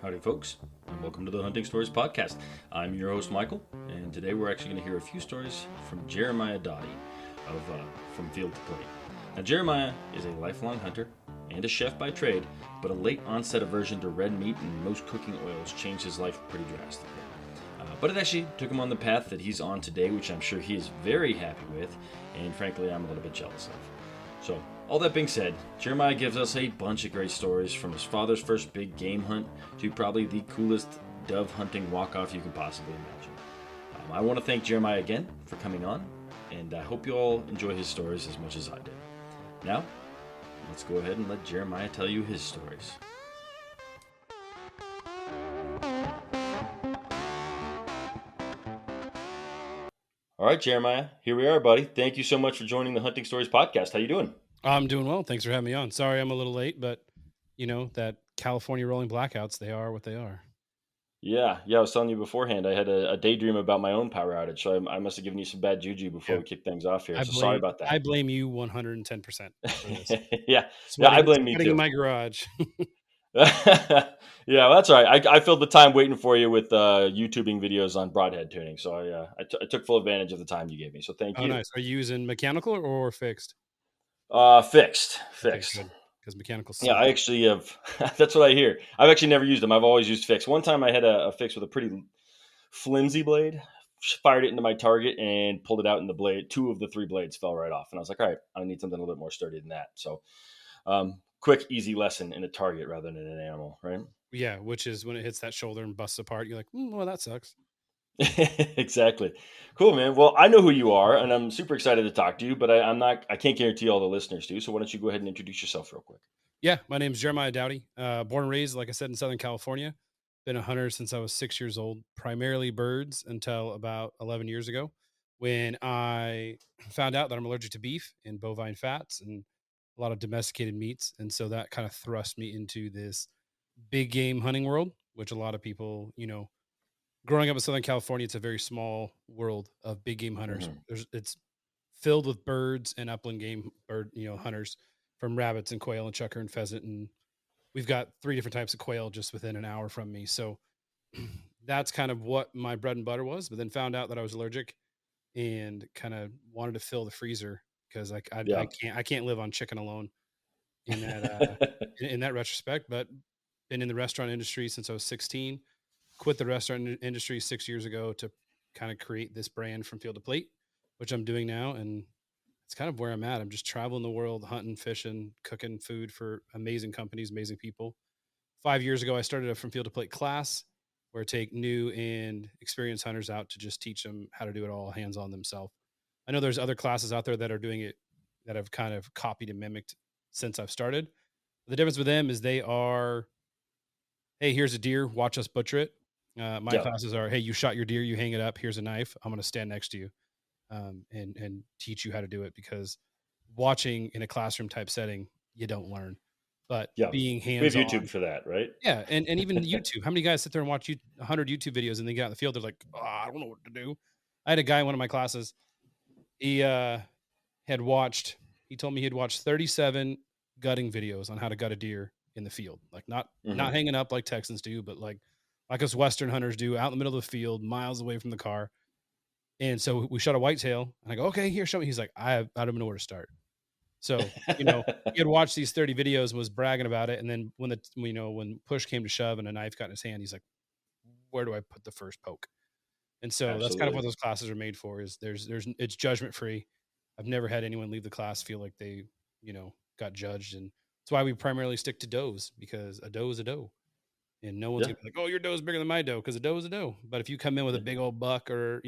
Howdy, folks, and welcome to the Hunting Stories Podcast. I'm your host, Michael, and today we're actually going to hear a few stories from Jeremiah Doughty of From Field to Plate. Now, Jeremiah is a lifelong hunter and a chef by trade, but a late onset aversion to red meat and most cooking oils changed his life pretty drastically. But it actually took him on the path that he's on today, which I'm sure he is very happy with, and frankly, I'm a little bit jealous of. So, all that being said, Jeremiah gives us a bunch of great stories from his father's first big game hunt to probably the coolest dove hunting walk-off you can possibly imagine. I want to thank Jeremiah again for coming on, and I hope you all enjoy his stories as much as I did. Now, let's go ahead and let Jeremiah tell you his stories. All right, Jeremiah, here we are, buddy. Thank you so much for joining the Hunting Stories Podcast. How you doing? I'm doing well. Thanks for having me on. Sorry I'm a little late, but that California rolling blackouts, they are what they are. Yeah, I was telling you beforehand, I had a daydream about my own power outage, so I must have given you some bad juju before we kick things off here, so sorry about I that. blame you 110% for this. Yeah, I Sweating blame me sweating in too. my garage. Yeah, that's right. I filled the time waiting for you with YouTubing videos on broadhead tuning, so I took full advantage of the time you gave me, so thank Oh, you. nice. Are you using mechanical or fixed? Fixed, Okay, fixed. good. Because mechanical Yeah, suck. I actually have. That's what I hear. I've actually never used them. I've always used fixed. One time I had a fix with a pretty flimsy blade, fired it into my target and pulled it out, and the blade, two of the three blades fell right off. And I was like, all right, I need something a little bit more sturdy than that. So, quick, easy lesson in a target rather than in an animal, right? Yeah, which is when it hits that shoulder and busts apart, you're like, well, that sucks. Exactly. Cool, man. Well, I know who you are, and I'm super excited to talk to you. But I'm not. I can't guarantee all the listeners do. So why don't you go ahead and introduce yourself real quick? Yeah, my name's Jeremiah Doughty. Born and raised, like I said, in Southern California. Been a hunter since I was 6 years old, primarily birds until about 11 years ago when I found out that I'm allergic to beef and bovine fats and a lot of domesticated meats. And so that kind of thrust me into this big game hunting world, which a lot of people, growing up in Southern California, it's a very small world of big game hunters. Hmm. It's filled with birds and upland game hunters from rabbits and quail and chukar and pheasant, and we've got 3 different types of quail just within an hour from me. So that's kind of what my bread and butter was, but then found out that I was allergic and kind of wanted to fill the freezer because Yeah. I can't live on chicken alone in that in that retrospect. But been in the restaurant industry since I was 16. Quit the restaurant industry 6 years ago to kind of create this brand From Field to Plate, which I'm doing now, and it's kind of where I'm at. I'm just traveling the world, hunting, fishing, cooking food for amazing companies, amazing people. 5 years ago, I started a From Field to Plate class where I take new and experienced hunters out to just teach them how to do it all hands on themselves. I know there's other classes out there that are doing it that have kind of copied and mimicked since I've started. The difference with them is they are, hey, here's a deer, watch us butcher it. My Yeah. classes are, hey, you shot your deer, you hang it up, here's a knife, I'm going to stand next to you and teach you how to do it, because watching in a classroom type setting, you don't learn. But Yeah. being We have hands YouTube on, for that, right? yeah, and even YouTube. How many guys sit there and watch 100 YouTube videos and they get out in the field? They're like, oh, I don't know what to do. I had a guy in one of my classes. He had watched. He told me he had watched 37 gutting videos on how to gut a deer in the field, like not Hmm. hanging up like Texans do, but like us Western hunters do, out in the middle of the field, miles away from the car. And so we shot a whitetail, and I go, okay, here, show me. He's like, I don't even know where to start. So, he had watched these 30 videos and was bragging about it. And then when push came to shove and a knife got in his hand, he's like, where do I put the first poke? And so that's kind of what Absolutely. those classes are made for, is it's judgment free. I've never had anyone leave the class feel like they, got judged. And that's why we primarily stick to does, because a doe is a doe. And no one's Yeah. gonna be like, oh, your doe is bigger than my doe, because a doe is a doe. But if you come in with a Yeah. big old buck or,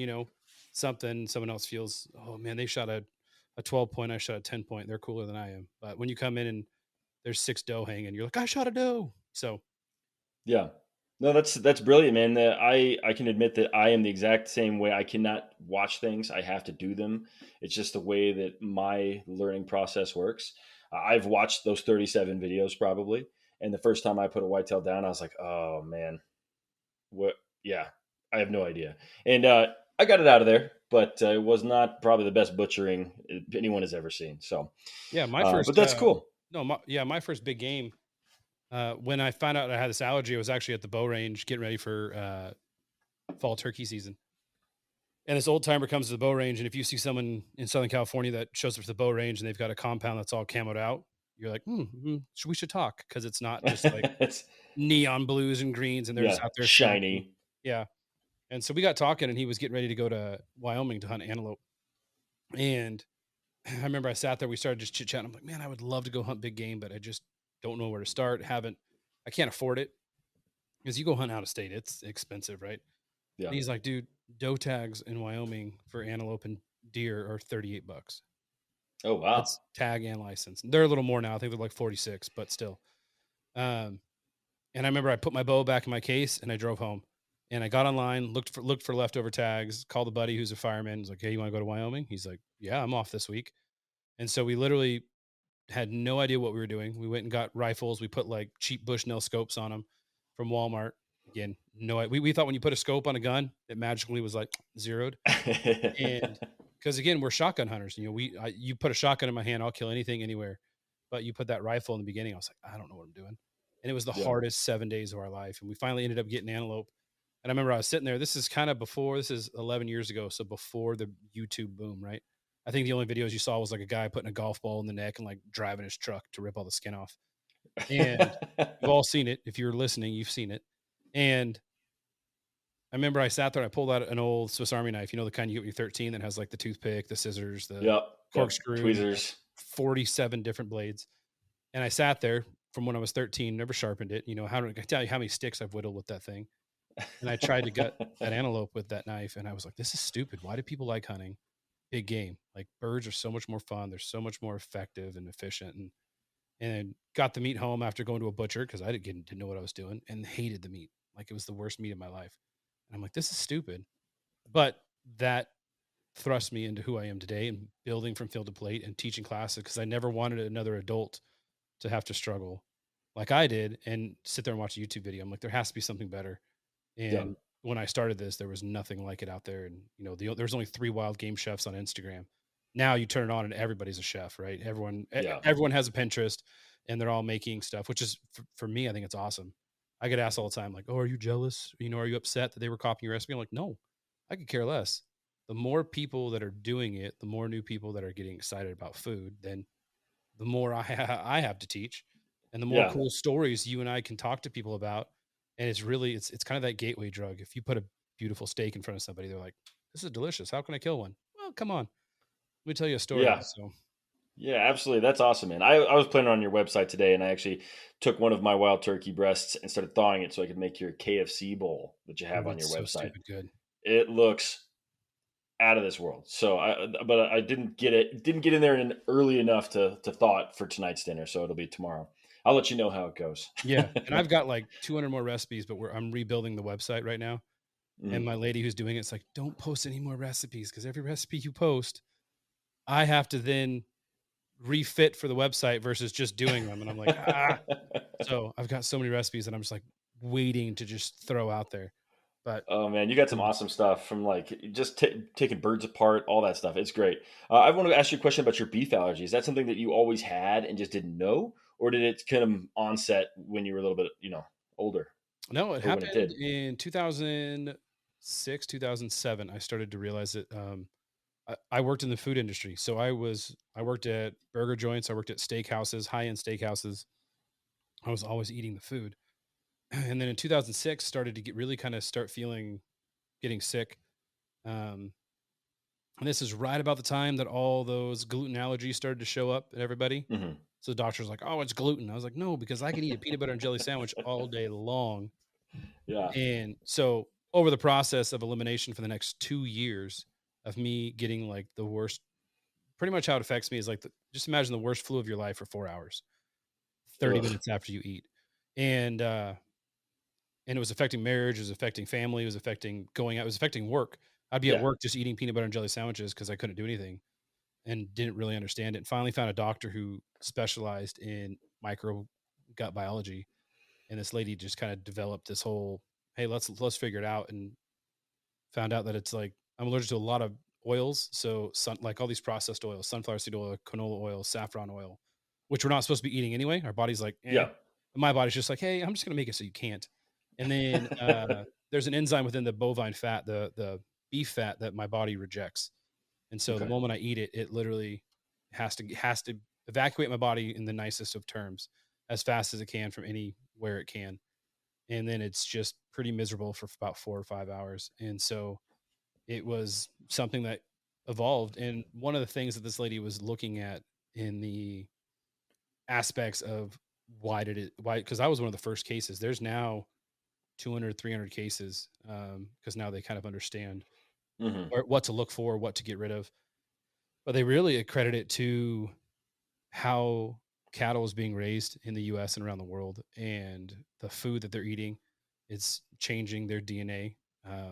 something, someone else feels, oh man, they shot a 12 point, I shot a 10 point. They're cooler than I am. But when you come in and there's 6 doe hanging, you're like, I shot a doe. So Yeah. No, that's brilliant, man. I can admit that I am the exact same way. I cannot watch things. I have to do them. It's just the way that my learning process works. I've watched those 37 videos probably, and the first time I put a whitetail down, I was like, "Oh man, what? Yeah, I have no idea." And I got it out of there, but it was not probably the best butchering anyone has ever seen. So, yeah, my but first that's cool. no, my first big game When I found out I had this allergy, I was actually at the bow range getting ready for fall turkey season. And this old timer comes to the bow range, and if you see someone in Southern California that shows up to the bow range and they've got a compound that's all camoed out, you're like, we should talk, because it's not just like It's neon blues and greens, and they're just yeah, out there smoking. shiny. Yeah. And so we got talking, and he was getting ready to go to Wyoming to hunt antelope. And I remember I sat there, we started just chit chatting. I'm like, man, I would love to go hunt big game, but I just don't know where to start. I can't afford it, because you go hunt out of state, it's expensive, right? Yeah. And he's like, dude, doe tags in Wyoming for antelope and deer are $38. Oh wow. That's tag and license. They're a little more now. I think they're like 46, but still. Um, and I remember I put my bow back in my case and I drove home. And I got online, looked for leftover tags, called a buddy who's a fireman. He's like, hey, you want to go to Wyoming? He's like, yeah, I'm off this week. And so we literally had no idea what we were doing. We went and got rifles. We put like cheap Bushnell scopes on them from Walmart. Again, no, we thought when you put a scope on a gun, it magically was like zeroed. And because again, we're shotgun hunters. You put a shotgun in my hand, I'll kill anything, anywhere. But you put that rifle in the beginning, I was like, I don't know what I'm doing. And it was the Yeah. hardest 7 days of our life. And we finally ended up getting antelope. And I remember I was sitting there. This is 11 years ago. So before the YouTube boom, right? I think the only videos you saw was like a guy putting a golf ball in the neck and like driving his truck to rip all the skin off. And you've all seen it. If you're listening, you've seen it. And I remember I sat there, I pulled out an old Swiss Army knife, the kind you get when you're 13, that has like the toothpick, the scissors, the Yep. Yep. corkscrew, and like Tweezers. 47 different blades. And I sat there from when I was 13, never sharpened it. How do I tell you how many sticks I've whittled with that thing? And I tried to gut that antelope with that knife. And I was like, this is stupid. Why do people like hunting big game? Like, birds are so much more fun. They're so much more effective and efficient. And got the meat home after going to a butcher, because I didn't know what I was doing, and hated the meat. Like, it was the worst meat of my life. And I'm like, this is stupid. But that thrust me into who I am today, and building from field to plate and teaching classes, because I never wanted another adult to have to struggle like I did and sit there and watch a YouTube video. I'm like, there has to be something better. Yeah. And when I started this, there was nothing like it out there. And there was only 3 wild game chefs on Instagram. Now you turn it on and everybody's a chef, right? Yeah. Everyone has a Pinterest, and they're all making stuff, which is for me, I think it's awesome. I get asked all the time, like, oh, are you jealous? Are you upset that they were copying your recipe? I'm like, no, I could care less. The more people that are doing it, the more new people that are getting excited about food, then the more I have to teach, and the more Yeah. cool stories you and I can talk to people about. And it's kind of that gateway drug. If you put a beautiful steak in front of somebody, they're like, this is delicious. How can I kill one? Well, come on. Let me tell you a story. Yeah. So Yeah, absolutely. That's awesome, man. I was planning on your website today, and I actually took one of my wild turkey breasts and started thawing it so I could make your KFC bowl that you have on your it's so website. stupid good. It looks out of this world. But I didn't get in there early enough to thaw it for tonight's dinner. So it'll be tomorrow. I'll let you know how it goes. Yeah. And I've got like 200 more recipes, but I'm rebuilding the website right now. And Mhm. my lady who's doing it's like, don't post any more recipes, because every recipe you post, I have to then refit for the website versus just doing them. And I'm like, ah. So I've got so many recipes that I'm just like waiting to just throw out there. But Oh man, you got some awesome stuff from like just taking birds apart, all that stuff. It's great. I want to ask you a question about your beef allergy. Is that something that you always had and just didn't know, or did it kind of onset when you were a little bit, older, no, it or when it happened did? in 2006, 2007. I started to realize that I worked in the food industry. So I worked at burger joints. I worked at steakhouses, high-end steakhouses. I was always eating the food. And then in 2006, started to start getting sick. Um, and this is right about the time that all those gluten allergies started to show up in everybody. Hmm. So the doctor's like, oh, it's gluten. I was like, no, because I can eat a peanut butter and jelly sandwich all day long. Yeah. And so over the process of elimination for the next 2 years of me getting like the worst, pretty much how it affects me is like, just imagine the worst flu of your life for 4 hours, 30 Ugh. minutes after you eat. And it was affecting marriage, it was affecting family, it was affecting going out, it was affecting work. I'd be at Yeah. work just eating peanut butter and jelly sandwiches because I couldn't do anything and didn't really understand it. And finally found a doctor who specialized in micro gut biology. And this lady just kind of developed this whole, hey, let's figure it out. And found out that it's like I'm allergic to a lot of oils. So like all these processed oils, sunflower seed oil, canola oil, saffron oil, which we're not supposed to be eating anyway. Our body's like, eh. Yeah. My body's just like, hey, I'm just going to make it so you can't. And then there's an enzyme within the bovine fat, the beef fat, that my body rejects. And so the Okay. moment I eat it, it literally has to evacuate my body in the nicest of terms as fast as it can from anywhere it can. And then it's just pretty miserable for about 4 or 5 hours. And so it was something that evolved. And one of the things that this lady was looking at in the aspects of why, because I was one of the first cases. There's now 200, 300 cases, because now they kind of understand Hmm. what to look for, what to get rid of. But they really accredit it to how cattle is being raised in the US and around the world, and the food that they're eating is changing their DNA,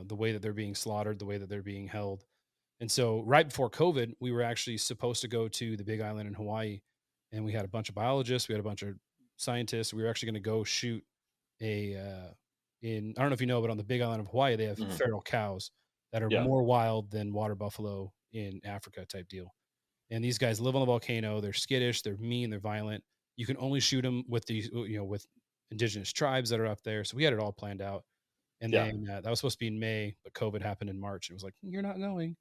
the way that they're being slaughtered, the way that they're being held. And so right before COVID, we were actually supposed to go to the Big Island in Hawaii, and we had a bunch of biologists, we had a bunch of scientists. We were actually going to go shoot a in I don't know if you know, but on the Big Island of Hawaii, they have Hmm. feral cows that are Yeah. more wild than water buffalo in Africa type deal. And these guys live on the volcano. They're skittish, they're mean, they're violent. You can only shoot them with these, with indigenous tribes that are up there. So we had it all planned out. And Yeah. then that was supposed to be in May, but COVID happened in March. And it was like, you're not going.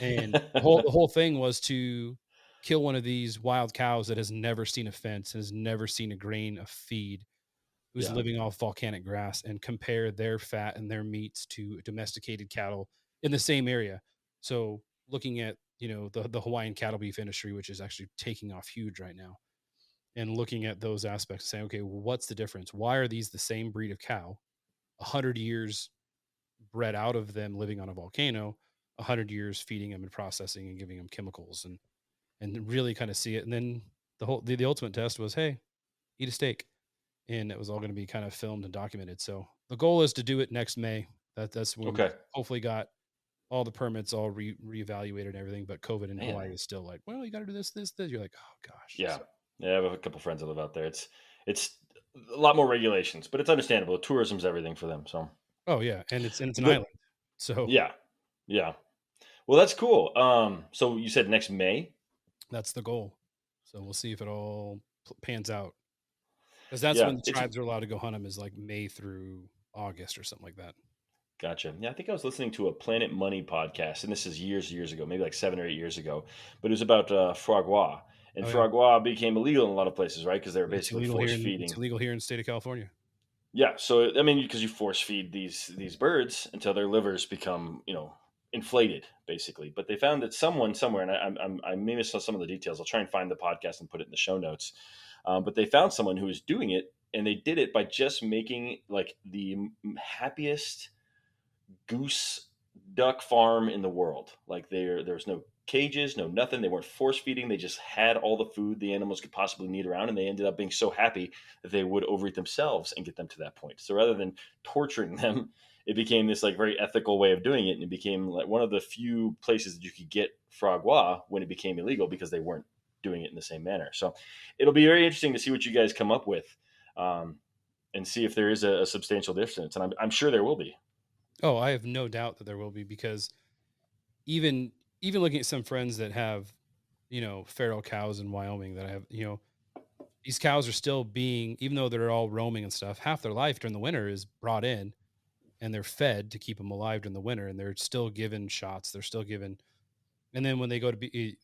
And the whole thing was to kill one of these wild cows that has never seen a fence, has never seen a grain of feed, who's Yeah. living off volcanic grass, and compare their fat and their meats to domesticated cattle in the same area. So looking at, the Hawaiian cattle beef industry, which is actually taking off huge right now, and looking at those aspects, saying, okay, well, what's the difference? Why are these the same breed of cow? 100 years bred out of them living on a volcano, 100 years feeding them and processing and giving them chemicals, and really kind of see it. And then the ultimate test was, hey, eat a steak. And it was all going to be kind of filmed and documented. So the goal is to do it next May. That's when we Okay. hopefully got all the permits all reevaluated and everything. But COVID in Man. Hawaii is still like, well, you got to do this, this, this. You're like, oh gosh. Yeah. So, Yeah. I have a couple friends that live out there. It's a lot more regulations, but it's understandable. Tourism's everything for them. So, oh yeah, and it's an but island, so yeah, yeah. Well, that's cool. So you said next May? that's the goal. So we'll see if it all pans out, because that's Yeah. when the It's tribes are allowed to go hunt them, is like May through August or something like that. Gotcha. Yeah, I think I was listening to a Planet Money podcast, and this is years ago, maybe like 7 or 8 years ago, but it was about foie gras. And Oh yeah, foie gras became illegal in a lot of places, right? Because they were it's basically illegal here force in it's feeding. illegal here in the state of California. Yeah, so I mean, because you force feed these birds until their livers become, inflated, basically. But they found that someone somewhere, and I may miss some of the details. I'll try and find the podcast and put it in the show notes. But they found someone who was doing it, and they did it by just making like the happiest goose duck farm in the world. Like there's no cages, no nothing. They weren't force feeding. They just had all the food the animals could possibly need around, and they ended up being so happy that they would overeat themselves and get them to that point. So rather than torturing them, it became this like very ethical way of doing it, and it became like one of the few places that you could get foie gras when it became illegal because they weren't doing it in the same manner. So it'll be very interesting to see what you guys come up with. And see if there is a substantial difference, and I'm sure there will be. Oh, I have no doubt that there will be, because even even looking at some friends that have, feral cows in Wyoming that I have, these cows are still being, even though they're all roaming and stuff, half their life during the winter is brought in, and they're fed to keep them alive during the winter, and they're still given shots. They're still given, and then when they go to be,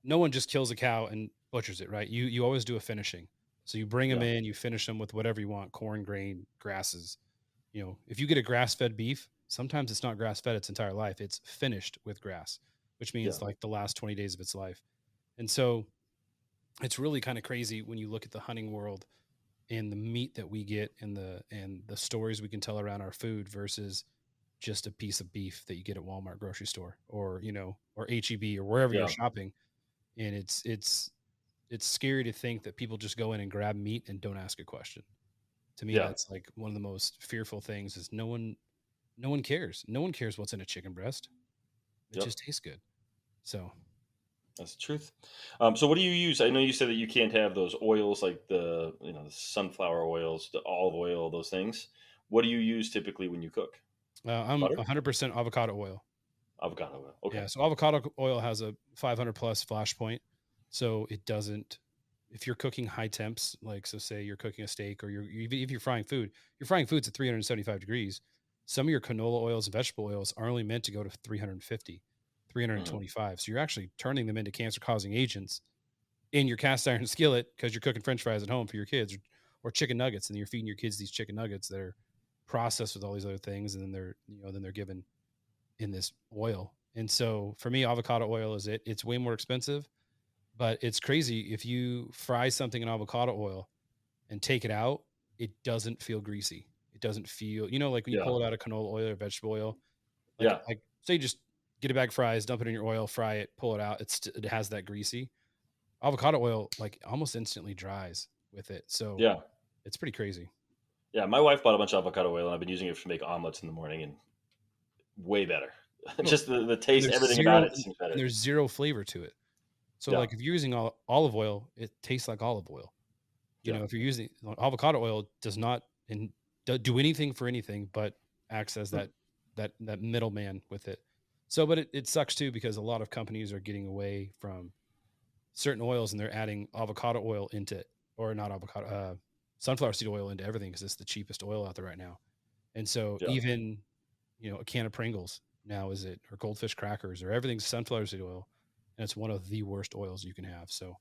no one just kills a cow and butchers it, right? You always do a finishing. So you bring them Yeah, in, you finish them with whatever you want, corn, grain, grasses. If you get a grass-fed beef, sometimes it's not grass-fed its entire life. It's finished with grass, which yeah, means like the last 20 days of its life. And so it's really kind of crazy when you look at the hunting world and the meat that we get, and the stories we can tell around our food versus just a piece of beef that you get at Walmart grocery store, or HEB or wherever you're yeah, shopping. And it's scary to think that people just go in and grab meat and don't ask a question. To me, yeah. that's like one of the most fearful things, is no one cares. No one cares what's in a chicken breast. It Yep, just tastes good. So, that's the truth. So, what do you use? I know you said that you can't have those oils like the sunflower oils, the olive oil, those things. What do you use typically when you cook? I'm Butter, 100% avocado oil. avocado oil. Okay. Yeah. So avocado oil has a 500 plus flash point. So if you're cooking high temps, like, so say you're cooking a steak or if you're frying foods at 375 degrees, some of your canola oils and vegetable oils are only meant to go to 350, Hmm. 325. So you're actually turning them into cancer causing agents in your cast iron skillet because you're cooking French fries at home for your kids, or chicken nuggets, and you're feeding your kids these chicken nuggets that are processed with all these other things, and then they're given in this oil. And so for me, avocado oil is it's way more expensive, but it's crazy if you fry something in avocado oil and take it out, it doesn't feel greasy. It doesn't feel, like when you Yeah. pull it out of canola oil or vegetable oil, like Yeah. say you just get a bag of fries, dump it in your oil, fry it, pull it out. It has that greasy. Avocado oil like almost instantly dries with it. So Yeah. it's pretty crazy. Yeah. My wife bought a bunch of avocado oil, and I've been using it to make omelets in the morning, and way better. Well, Just the and taste, everything about it seems better. there's zero flavor to it. So Yeah. like if you're using olive oil, it tastes like olive oil. Yeah. If you're using avocado oil, does not do anything for anything, but acts as Hmm. that middleman with it. So, but it sucks too because a lot of companies are getting away from certain oils and they're adding avocado oil into, or not avocado, sunflower seed oil into everything because it's the cheapest oil out there right now. And so Yeah. even a can of Pringles now or Goldfish crackers or everything's sunflower seed oil, and it's one of the worst oils you can have. So,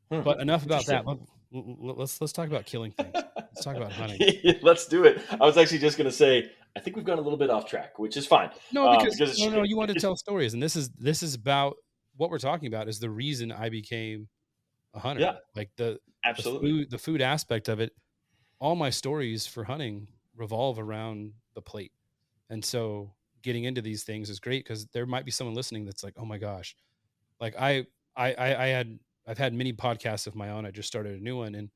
Hmm. but enough about Interesting. that. Let's talk about killing things. Let's talk about hunting. Let's do it. I was actually just going to say, I think we've gone a little bit off track, which is fine, No, because because no, you wanted to tell stories, and this is about what we're talking about is the reason I became a hunter. yeah, Like absolutely. the food aspect of it. All my stories for hunting revolve around the plate, and so getting into these things is great because there might be someone listening that's like, oh my gosh, like I've had many podcasts of my own. I just started a new one, and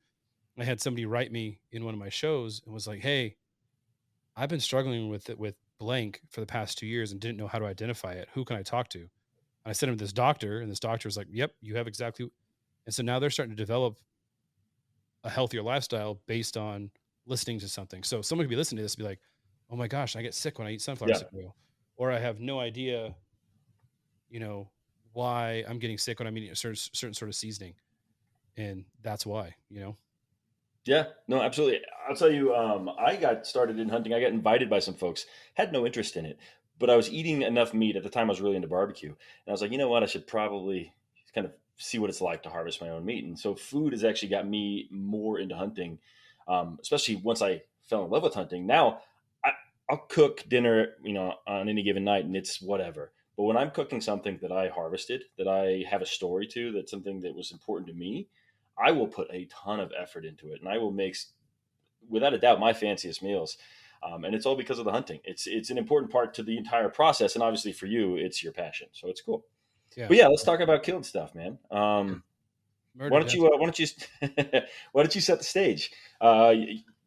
I had somebody write me in one of my shows and was like, hey, I've been struggling with it with blank for the past 2 years and didn't know how to identify it. Who can I talk to? And I sent him to this doctor, and this doctor was like, yep, you have exactly. And so now they're starting to develop a healthier lifestyle based on listening to something. So someone could be listening to this and be like, oh my gosh, I get sick when I eat sunflower Yeah, seed oil. Or I have no idea, you know, why I'm getting sick when I'm eating a certain sort of seasoning. And that's why. yeah, no, absolutely. I'll tell you, I got started in hunting. I got invited by some folks, had no interest in it, but I was eating enough meat at the time. I was really into barbecue, and I was like, you know what, I should probably kind of see what it's like to harvest my own meat. And so, food has actually got me more into hunting, especially once I fell in love with hunting. Now, I, I'll cook dinner, on any given night, and it's whatever. But when I'm cooking something that I harvested, that I have a story to, that's something that was important to me, I will put a ton of effort into it, and I will make, without a doubt, my fanciest meals. And it's all because of the hunting. It's an important part to the entire process, and obviously for you, it's your passion, so it's cool. Yeah. But yeah, let's talk about killing stuff, man. Why Murder, don't death. you? Why don't you? Why don't you set the stage?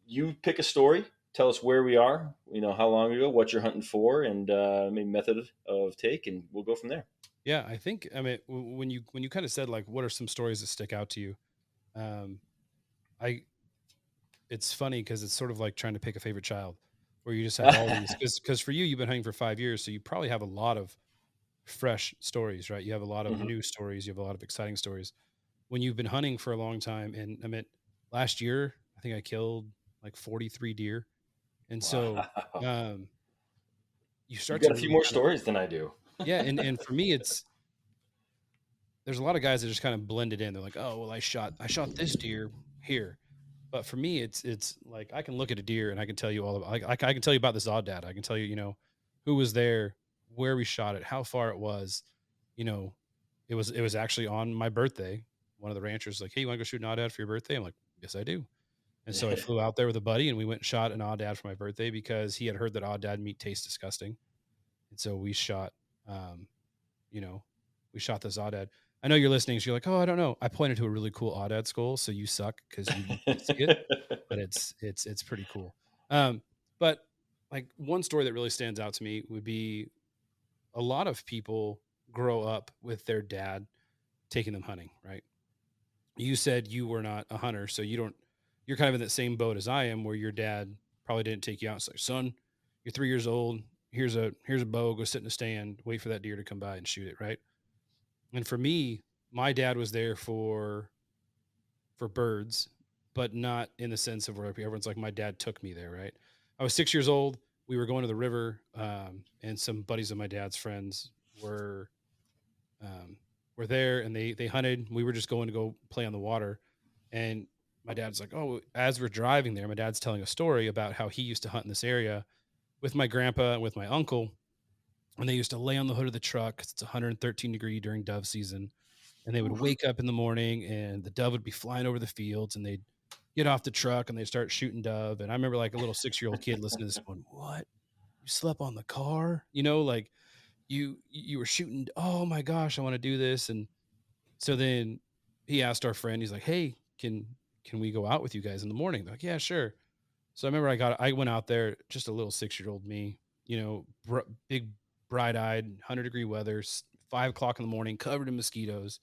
You pick a story. Tell us where we are. How long ago, what you're hunting for, and maybe method of take, and we'll go from there. Yeah. I think, I mean, when you kind of said like, what are some stories that stick out to you? Um, I, it's funny because it's sort of like trying to pick a favorite child where you just have all these, because for you, you've been hunting for 5 years. So you probably have a lot of fresh stories, right? You have a lot of Hmm. new stories. You have a lot of exciting stories when you've been hunting for a long time. And I mean, last year, I think I killed like 43 deer. And so, Wow, um, you you've start got to a few really more kind of, stories than I do. yeah. And for me, there's a lot of guys that just kind of blend it in. They're like, oh, well, I shot this deer here. But for me, it's like I can look at a deer and I can tell you all about. I can tell you about this odd dad. I can tell you, who was there, where we shot it, how far it was. You know, it was actually on my birthday. One of the ranchers was like, hey, you want to go shoot an odd for your birthday? I'm like, yes, I do. And so I flew out there with a buddy and we went and shot an odd for my birthday because he had heard that odd meat tastes disgusting. And so we shot, um, you know, we shot this odd. I know you're listening. So you're like, oh, I don't know. I pointed to a really cool odd skull. So you suck because you can't see it, but it's pretty cool. But like one story that really stands out to me would be a lot of people grow up with their dad taking them hunting, right? You said you were not a hunter, so you're kind of in that same boat as I am, where your dad probably didn't take you out. It's like, son, you're 3 years old. Here's a bow. Go sit in a stand. Wait for that deer to come by and shoot it, right? And for me, my dad was there for for birds, but not in the sense of where everyone's like, my dad took me there, right? I was 6 years old. We were going to the river, and some buddies of my dad's friends um, were there, and they hunted. We were just going to go play on the water, and my dad's like, "Oh," as we're driving there, my dad's telling a story about how he used to hunt in this area with my grandpa and with my uncle, and they used to lay on the hood of the truck 'cause it's 113-degree during dove season, and they would Oof. wake up in the morning, and the dove would be flying over the fields, and they'd get off the truck and they'd start shooting dove. And I remember like a little 6-year-old kid listening to this going, "What? You slept on the car? Like you were shooting. Oh my gosh, I want to do this." And so then he asked our friend, he's like, "Hey, can we go out with you guys in the morning?" They're like, "Yeah, sure." So I remember I went out there, just a little 6-year-old me, big bright eyed, 100-degree weather, 5 o'clock in the morning, covered in mosquitoes,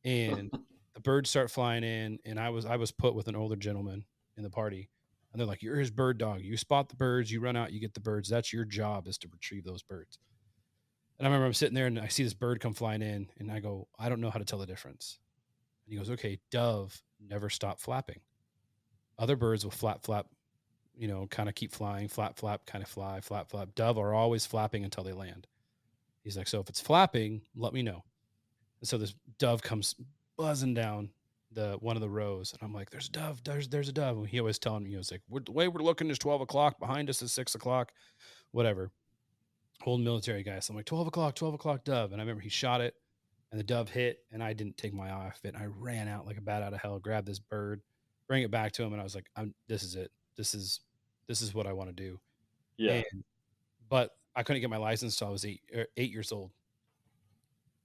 and the birds start flying in, and I was put with an older gentleman in the party, and they're like, "You're his bird dog. You spot the birds, you run out, you get the birds. That's your job, is to retrieve those birds." And I remember I'm sitting there and I see this bird come flying in, and I go, "I don't know how to tell the difference." And he goes, "Okay, dove never stop flapping. Other birds will flap, flap, kind of keep flying, flap, flap, kind of fly, flap, flap. Dove are always flapping until they land." He's like, "So if it's flapping, let me know." And so this dove comes buzzing down the one of the rows, and I'm like, "There's a dove, there's a dove." And he always telling me, he was like, "The way we're looking is 12 o'clock. Behind us is 6 o'clock, whatever." Old military guy. So I'm like, 12 o'clock, 12 o'clock dove. And I remember he shot it, and the dove hit, and I didn't take my eye off it. And I ran out like a bat out of hell, grabbed this bird, bring it back to him. And I was like, this is it. This is what I want to do. Yeah. And, but I couldn't get my license until I was 8 years old.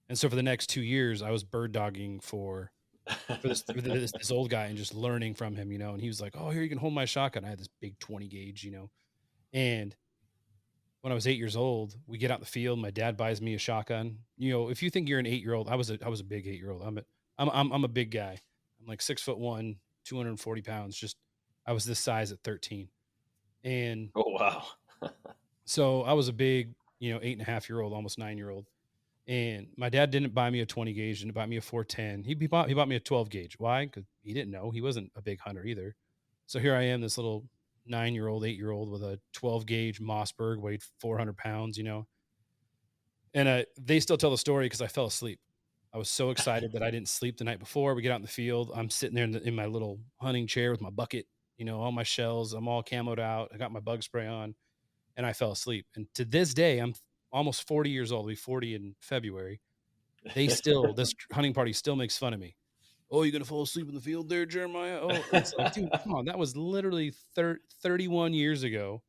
And so for the next 2 years, I was bird dogging for this old guy and just learning from him, and he was like, "Oh, here, you can hold my shotgun." I had this big 20 gauge, and when I was 8 years old, we get out in the field. My dad buys me a shotgun. If you think you're an 8-year-old, I was a big 8-year-old. I'm a big guy. I'm like 6'1", 240 pounds. Just I was this size at 13, and Oh wow. so I was a big, 8.5-year-old, almost 9-year-old. And my dad didn't buy me a 20 gauge, and he bought me a 410. He bought me a 12 gauge. Why? Because he didn't know. He wasn't a big hunter either. So here I am, this little 9-year-old, 8-year-old with a 12 gauge Mossberg, weighed 400 pounds, And they still tell the story because I fell asleep. I was so excited that I didn't sleep the night before. We get out in the field. I'm sitting there in my little hunting chair with my bucket, all my shells. I'm all camoed out. I got my bug spray on, and I fell asleep. And to this day, I'm almost 40 years old. I'll be 40 in February. This hunting party still makes fun of me. "Oh, you're going to fall asleep in the field there, Jeremiah?" Oh, it's like, dude, come on. That was literally 31 years ago.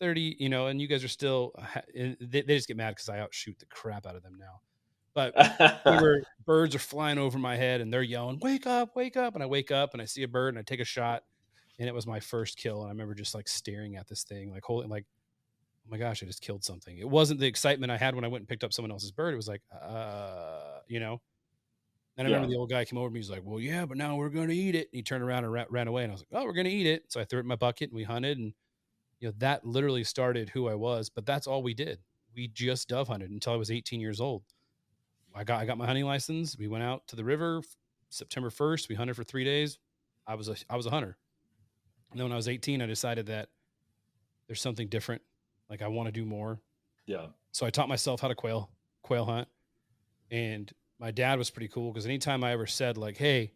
30, and you guys are still, they just get mad because I outshoot the crap out of them now. But birds are flying over my head and they're yelling, "Wake up, wake up." And I wake up and I see a bird and I take a shot, and it was my first kill. And I remember just like staring at this thing, like holding, like, "Oh my gosh, I just killed something." It wasn't the excitement I had when I went and picked up someone else's bird. It was like, And I remember Yeah. the old guy came over to me. He's like, "Well, yeah, but now we're going to eat it." And he turned around and ran away. And I was like, "Oh, we're going to eat it." So I threw it in my bucket and we hunted. And, that literally started who I was. But that's all we did. We just dove hunted until I was 18 years old. I got my hunting license. We went out to the river September 1st. We hunted for 3 days. I was a hunter. And then when I was 18, I decided that there's something different. Like, I want to do more. Yeah. So I taught myself how to quail hunt. And my dad was pretty cool because anytime I ever said, like, "Hey,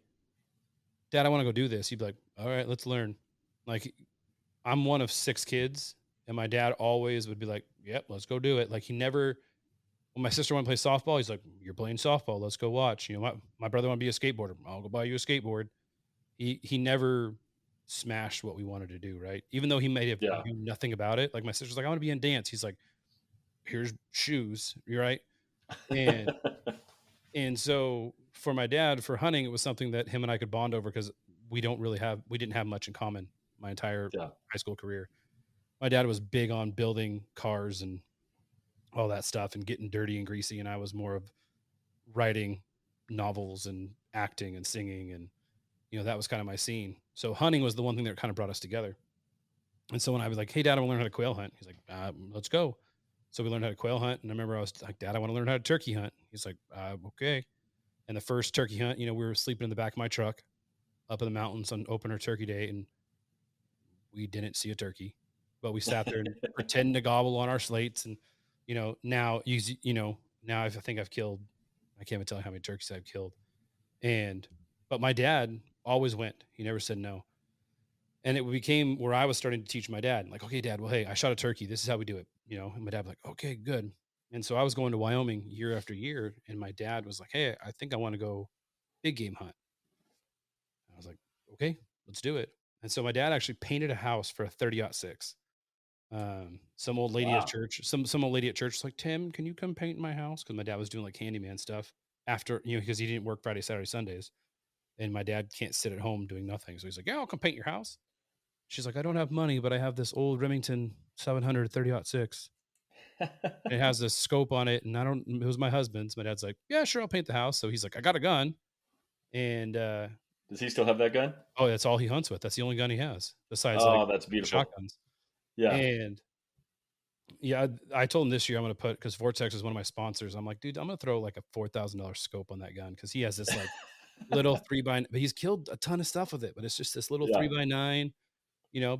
Dad, I want to go do this," he'd be like, "All right, let's learn." Like, I'm one of 6 kids, and my dad always would be like, "Yep, let's go do it." Like, he never, when my sister wanted to play softball, he's like, "You're playing softball. Let's go watch." My brother wanted to be a skateboarder. "I'll go buy you a skateboard." He never smashed what we wanted to do, right? Even though he may have Yeah. knew nothing about it. Like, my sister's like, "I want to be in dance." He's like, "Here's shoes." You're right. And And so for my dad, for hunting, it was something that him and I could bond over because we didn't have much in common my entire Yeah. high school career. My dad was big on building cars and all that stuff and getting dirty and greasy. And I was more of writing novels and acting and singing. And, that was kind of my scene. So hunting was the one thing that kind of brought us together. And so when I was like, "Hey, Dad, I want to learn how to quail hunt," he's like, "Let's go." So we learned how to quail hunt. And I remember I was like, "Dad, I want to learn how to turkey hunt." He's like, "Okay." And the first turkey hunt, we were sleeping in the back of my truck. up in the mountains on opener turkey day, and we didn't see a turkey, but we sat there and pretended to gobble on our slates. And now now I think I've killed. I can't even tell you how many turkeys I've killed. And but my dad always went. He never said no. And it became where I was starting to teach my dad, like, okay, dad, well, hey, I shot a turkey. This is how we do it. And my dad was like, okay, good. And so I was going to Wyoming year after year, and my dad was like, hey, I think I want to go big game hunt. And I was like, okay, let's do it. And so my dad actually painted a house for a 30-06. Some old lady at Wow. church, some old lady at church was like, Tim, can you come paint my house? Because my dad was doing like handyman stuff after, because he didn't work Friday, Saturday, Sundays. And my dad can't sit at home doing nothing. So he's like, yeah, I'll come paint your house. She's like, I don't have money, but I have this old Remington 700 30-06. It has this scope on it. And it was my husband's. My dad's like, yeah, sure. I'll paint the house. So he's like, I got a gun. And, Does he still have that gun? oh, that's all he hunts with. That's the only gun he has besides like Oh, that's beautiful. shotguns. Yeah. And yeah, I told him this year I'm going to put, because Vortex is one of my sponsors. I'm like, dude, I'm going to throw like a $4,000 scope on that gun. Cause he has this like little but he's killed a ton of stuff with it, but it's just this little Yeah. 3x9,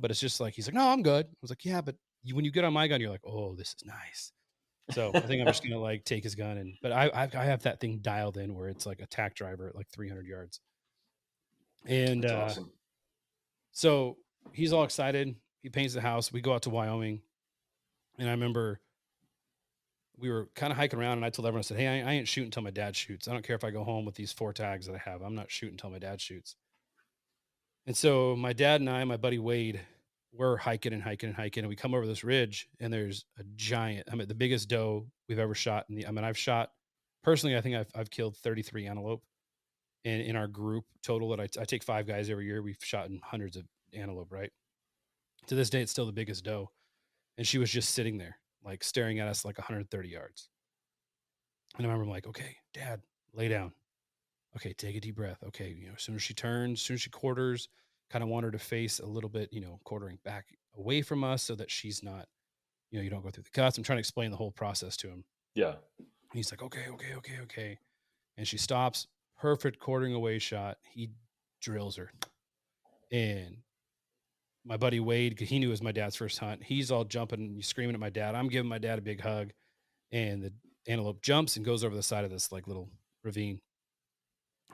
but it's just like, he's like, no, I'm good. I was like, yeah, but when you get on my gun, you're like, oh, this is nice. So I think I'm just going to like take his gun but I have that thing dialed in where it's like a tack driver at like 300 yards. And, That's awesome. so he's all excited. He paints the house. We go out to Wyoming. And I remember we were kind of hiking around, and I told everyone, I said, hey, I ain't shooting until my dad shoots. I don't care if I go home with these 4 tags that I have. I'm not shooting until my dad shoots. And so my dad and my buddy Wade, we're hiking and hiking and hiking. And we come over this ridge, and there's a giant, the biggest doe we've ever shot. I've shot, personally, I think I've killed 33 antelope in our group total. That I take 5 guys every year. We've shot in hundreds of antelope, right? To this day, it's still the biggest doe. And she was just sitting there, like staring at us like 130 yards. And I remember I'm like, okay, dad, lay down. Okay, take a deep breath. Okay, as soon as she turns, as soon as she quarters, kind of want her to face a little bit, quartering back away from us so that she's not, you don't go through the cuts. I'm trying to explain the whole process to him. Yeah. He's like, okay, okay, okay, okay. And she stops, perfect quartering away shot. He drills her. And my buddy Wade, he knew it was my dad's first hunt. He's all jumping and screaming at my dad. I'm giving my dad a big hug. And the antelope jumps and goes over the side of this like little ravine.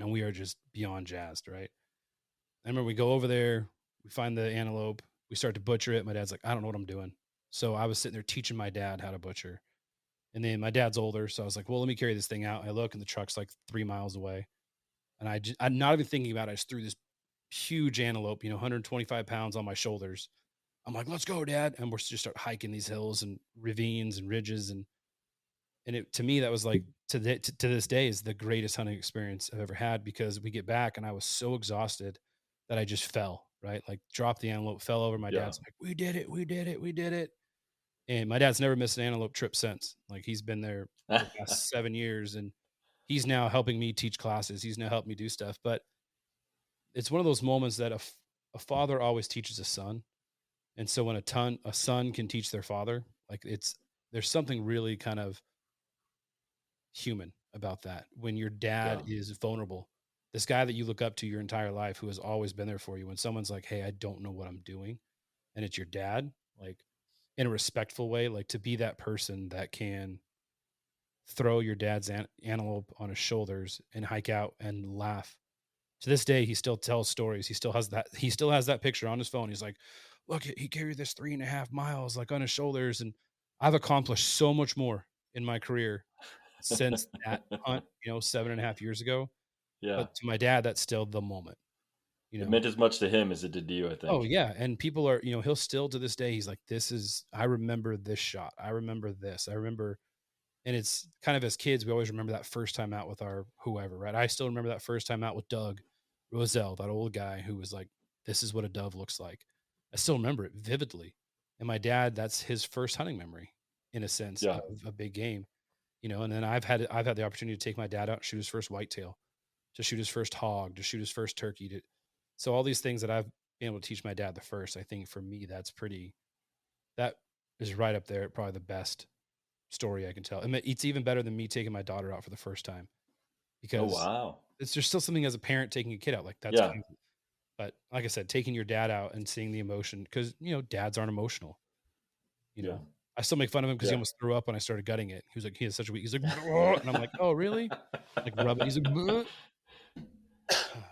And we are just beyond jazzed, right? I remember we go over there, we find the antelope, we start to butcher it. My dad's like, I don't know what I'm doing. So I was sitting there teaching my dad how to butcher. And then my dad's older. So I was like, well, let me carry this thing out. I look and the truck's like 3 miles away. And I'm not even thinking about it. I just threw this huge antelope, 125 pounds on my shoulders. I'm like, let's go, dad. And we're just start hiking these hills and ravines and ridges. And to me, that was like, to this day is the greatest hunting experience I've ever had, because we get back and I was so exhausted that I just fell, right? Like dropped the antelope, fell over. My Yeah. dad's like, we did it. We did it. We did it. And my dad's never missed an antelope trip since. Like he's been there for the past 7 years, and he's now helping me teach classes. He's now helping me do stuff. But it's one of those moments that a father always teaches a son. And so when a son can teach their father, like there's something really kind of human about that. When your dad Yeah. is vulnerable, this guy that you look up to your entire life, who has always been there for you, when someone's like, hey, I don't know what I'm doing, and it's your dad, like in a respectful way, like to be that person that can throw your dad's antelope on his shoulders and hike out and laugh. To this day, he still tells stories. He still has that picture on his phone. He's like, look, he carried this 3.5 miles like on his shoulders. And I've accomplished so much more in my career since that hunt, 7.5 years ago. Yeah. But to my dad, that's still the moment, you It know. meant as much to him as it did to you, I Oh think. yeah. And people are, he'll still to this day, he's like, I remember this shot. I remember this. I remember. And it's kind of, as kids, we always remember that first time out with our whoever, right? I still remember that first time out with Doug Roselle, that old guy who was like, this is what a dove looks like. I still remember it vividly. And my dad, that's his first hunting memory in a sense Yeah. of a big game, and then I've had the opportunity to take my dad out, shoot his first whitetail, to shoot his first hog, to shoot his first turkey. So all these things that I've been able to teach my dad the first, I think for me, that is right up there. Probably the best story I can tell. And it's even better than me taking my daughter out for the first time, Oh, because wow. it's there's still something as a parent taking a kid out. Like that's Yeah. kind of, But like I said, taking your dad out and seeing the emotion, because dads aren't emotional. Yeah. I still make fun of him because he Yeah. almost threw up when I started gutting it. He was like, he has such a weak. He's like, "Ugh," and I'm like, oh really? Like rub it. He's like, "Ugh."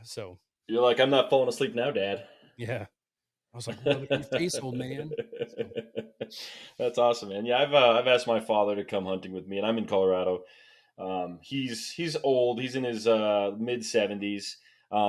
So You're like, I'm not falling asleep now, Dad. yeah, I was like, rub it in your face, old man. So That's awesome, man. Yeah, I've asked my father to come hunting with me, and I'm in Colorado. He's old. He's in his mid 70s.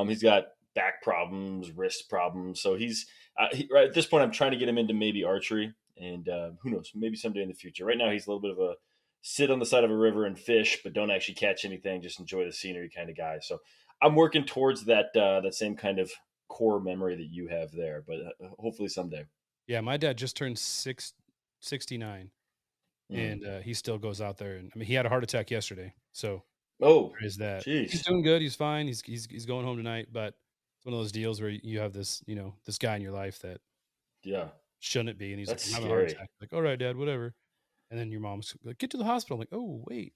He's got back problems, wrist problems. So right at this point. I'm trying to get him into maybe archery, and who knows, maybe someday in the future. Right now, he's a little bit of a sit on the side of a river and fish, but don't actually catch anything. Just enjoy the scenery kind of guy. So I'm working towards that same kind of core memory that you have there, but hopefully someday. yeah, my dad just turned 69, Mm. and he still goes out there. And I mean, he had a heart attack yesterday, so Oh, there is that. He's jeez. doing good. He's fine. He's going home tonight. But it's one of those deals where you have this this guy in your life that Yeah, shouldn't be, and he's like, that's I'm having a heart scary. attack. Like, all right, dad, whatever. And then your mom's like, get to the hospital. I'm like, oh wait.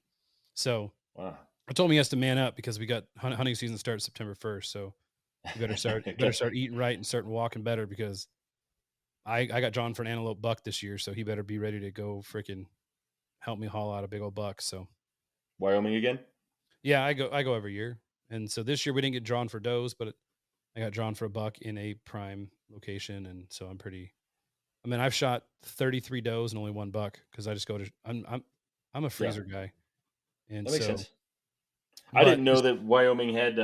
So Wow. I told him he has to man up because we got hunting season starts September 1st. So you better start eating right and starting walking better, because I got drawn for an antelope buck this year, so he better be ready to go freaking help me haul out a big old buck. So Wyoming again? yeah, I go every year. And so this year we didn't get drawn for does, but I got drawn for a buck in a prime location, and so I mean, I've shot 33 does and only one buck because I just go to I'm a Yeah, freezer guy. And that makes so sense. I but didn't know that Wyoming had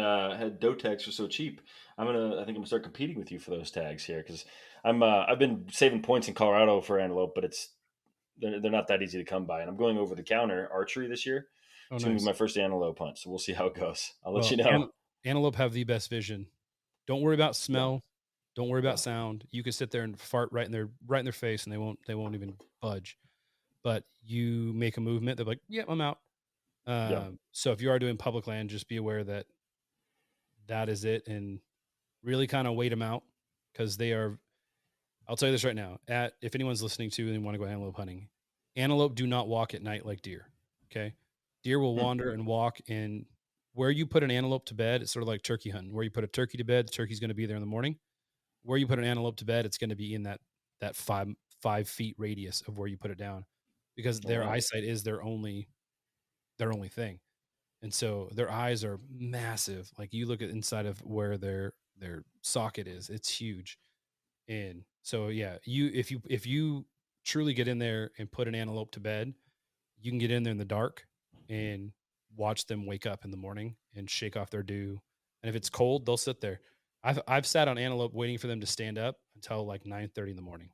doe tags for so cheap. I think I'm gonna start competing with you for those tags here because I've been saving points in Colorado for antelope, but they're not that easy to come by. And I'm going over the counter archery this year. oh It's gonna be nice. my first antelope hunt, so we'll see how it goes. I'll let Well, you know. antelope have the best vision. Don't worry about Yeah, smell. Don't worry about yeah, sound. You can sit there and fart right in their face, and they won't even budge. But you make a movement, they're like, "Yeah, I'm out." yeah. So if you are doing public land, just be aware that that is it, and really kind of wait them out, because they are. I'll tell you this right now. If anyone's listening to and want to go antelope hunting, antelope do not walk at night like deer. Okay, deer will Hmm. wander and walk, and where you put an antelope to bed, it's sort of like turkey hunting. Where you put a turkey to bed, the turkey's going to be there in the morning. Where you put an antelope to bed, it's going to be in that 5 feet radius of where you put it down, because Oh their wow. eyesight is their only thing. And so their eyes are massive. Like you look at inside of where their socket is, it's huge. And so yeah, if you truly get in there and put an antelope to bed, you can get in there in the dark and watch them wake up in the morning and shake off their dew. And if it's cold, they'll sit there. I've sat on antelope waiting for them to stand up until like 9:30 in the morning.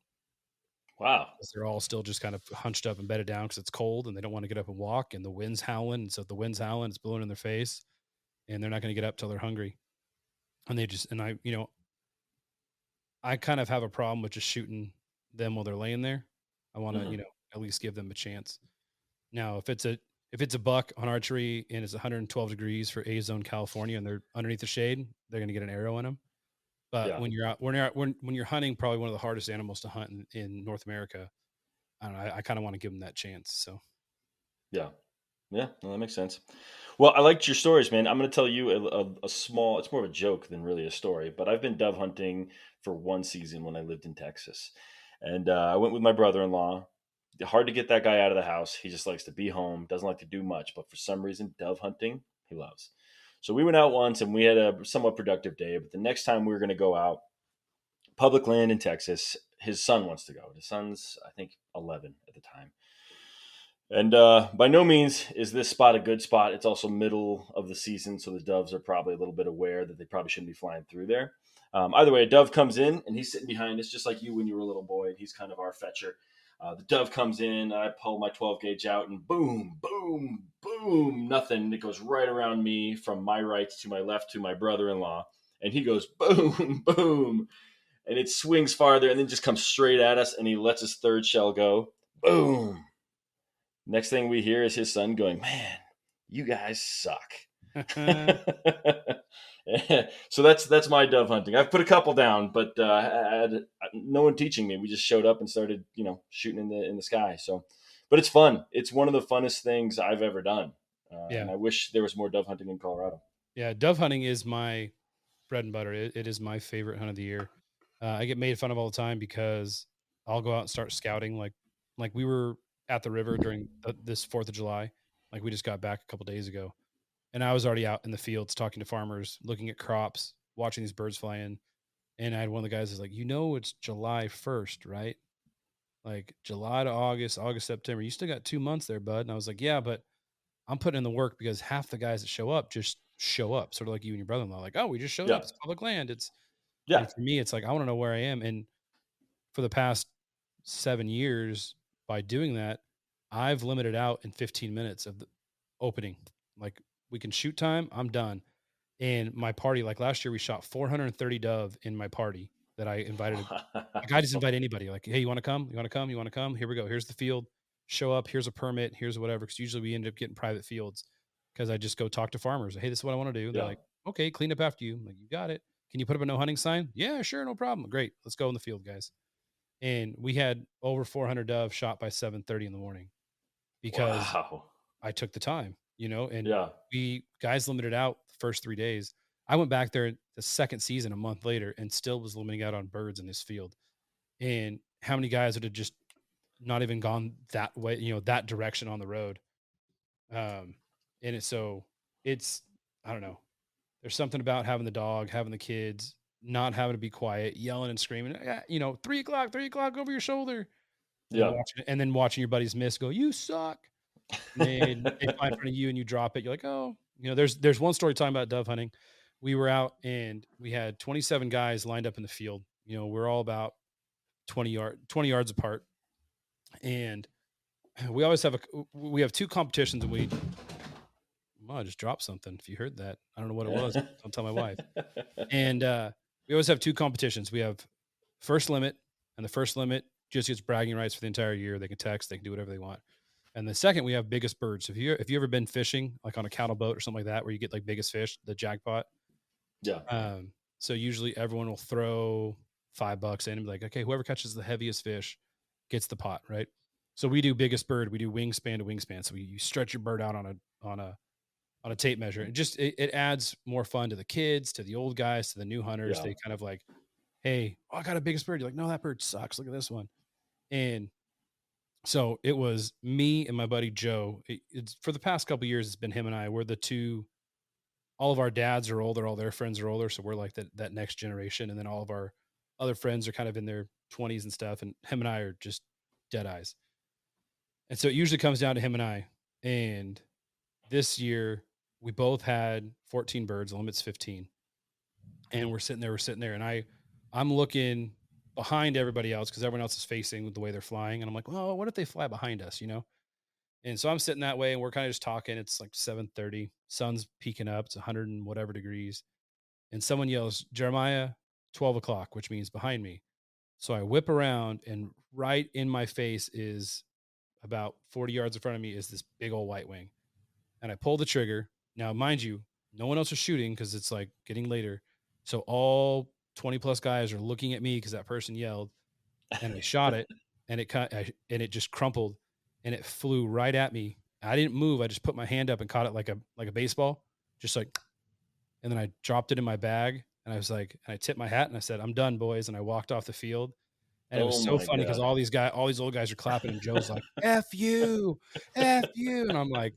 Wow. 'Cause they're all still just kind of hunched up and bedded down because it's cold and they don't want to get up and walk, and the wind's howling. And so if the wind's howling, it's blowing in their face, and they're not going to get up till they're hungry. And they just and I kind of have a problem with just shooting them while they're laying there. I want to, Hmm. at least give them a chance. Now, if it's a buck on archery and it's 112 degrees for A zone California and they're underneath the shade, they're going to get an arrow in them. But Yeah, when you're hunting probably one of the hardest animals to hunt in North America, I don't know. I kind of want to give them that chance. So yeah, yeah. No, that makes sense. Well, I liked your stories, man. I'm going to tell you a small. It's more of a joke than really a story. But I've been dove hunting for one season when I lived in Texas, and I went with my brother-in-law. Hard to get that guy out of the house. He just likes to be home. Doesn't like to do much. But for some reason, dove hunting he loves. So we went out once and we had a somewhat productive day. But the next time we were going to go out, public land in Texas, his son wants to go. His son's I think 11 at the time. And by no means is this spot a good spot. It's also middle of the season, so the doves are probably a little bit aware that they probably shouldn't be flying through there. Either way, a dove comes in and he's sitting behind us, just like you when you were a little boy. He's kind of our fetcher. The dove comes in, I pull my 12 gauge out, and boom, boom, boom, nothing. It goes right around me from my right to my left to my brother in law. And he goes boom, boom, and it swings farther and then just comes straight at us. And he lets his third shell go, boom. Next thing we hear is his son going, "Man, you guys suck." So that's my dove hunting. I've put a couple down, but I had no one teaching me. We just showed up and started, shooting in the sky. So, but it's fun. It's one of the funnest things I've ever done, and yeah, I wish there was more dove hunting in Colorado. yeah, dove hunting is my bread and butter. It is my favorite hunt of the year. I get made fun of all the time because I'll go out and start scouting. Like we were at the river during this 4th of July. Like we just got back a couple days ago, and I was already out in the fields talking to farmers, looking at crops, watching these birds fly in. And I had one of the guys is like, it's July 1st, right? Like July to August, August, September. You still got 2 months there, bud. And I was like, yeah, but I'm putting in the work because half the guys that show up just show up, sort of like you and your brother-in-law. Like, oh, we just showed up. Yeah. It's public land. Yeah. And for me, it's like I want to know where I am. And for the past 7 years, by doing that, I've limited out in 15 minutes of the opening. Like we can shoot time, I'm done. And my party, like last year, we shot 430 dove in my party that I invited. Like I just invite anybody. Like, hey, you want to come? You want to come? You want to come? Here we go. Here's the field. Show up. Here's a permit. Here's whatever. Because usually we end up getting private fields. Because I just go talk to farmers. Hey, this is what I want to do. They're Yeah. like, okay, clean up after you. I'm like, you got it. Can you put up a no hunting sign? Yeah, sure, no problem. Great. Let's go in the field, guys. And we had over 400 dove shot by 7:30 in the morning because Wow. I took the time, and Yeah. we guys limited out the first 3 days. I went back there the second season a month later and still was limiting out on birds in this field. And how many guys would have just not even gone that way, that direction on the road. And it's, I don't know. There's something about having the dog, having the kids, not having to be quiet, yelling and screaming, 3 o'clock, 3 o'clock over your shoulder. Yeah. And then watching your buddies miss, go, you suck. And then they fly in front of you and you drop it. You're like, oh, there's one story talking about dove hunting. We were out and we had 27 guys lined up in the field. We're all about 20 yards apart. And we always we have two competitions, and I just dropped something. If you heard that, I don't know what it was. Don't tell my wife. And we always have two competitions. We have first limit, and the first limit just gets bragging rights for the entire year. They can text, they can do whatever they want. And the second, we have biggest birds. If you ever been fishing, like on a cattle boat or something like that, where you get like biggest fish, the jackpot. Yeah. So usually everyone will throw $5 in and be like, okay, whoever catches the heaviest fish gets the pot, right? So we do biggest bird. We do wingspan to wingspan. So you stretch your bird out on a tape measure. It adds more fun to the kids, to the old guys, to the new hunters. Yeah. They kind of like, hey, I got a biggest bird. You're like, no, that bird sucks. Look at this one. And so it was me and my buddy Joe. It's for the past couple of years, it's been him and I. We're the two. All of our dads are older. All their friends are older. So we're like that next generation. And then all of our other friends are kind of in their 20s and stuff. And him and I are just dead eyes. And so it usually comes down to him and I. And this year we both had 14 birds. The limit's 15. And we're sitting there. And I'm looking behind everybody else because everyone else is facing with the way they're flying. And I'm like, well, what if they fly behind us, And so I'm sitting that way and we're kind of just talking. It's like 7:30, sun's peeking up. It's 100 and whatever degrees. And someone yells, Jeremiah, 12 o'clock, which means behind me. So I whip around and right in my face is about 40 yards in front of me is this big old white wing. And I pull the trigger. Now, mind you, no one else is shooting because it's like getting later. So all 20 plus guys are looking at me because that person yelled, and I shot it, and it just crumpled, and it flew right at me. I didn't move. I just put my hand up and caught it like a baseball, just like, and then I dropped it in my bag, and I was like, and I tipped my hat and I said, "I'm done, boys," and I walked off the field. And it was so my funny because God. all these old guys are clapping, and Joe's like, F you, F you. And I'm like,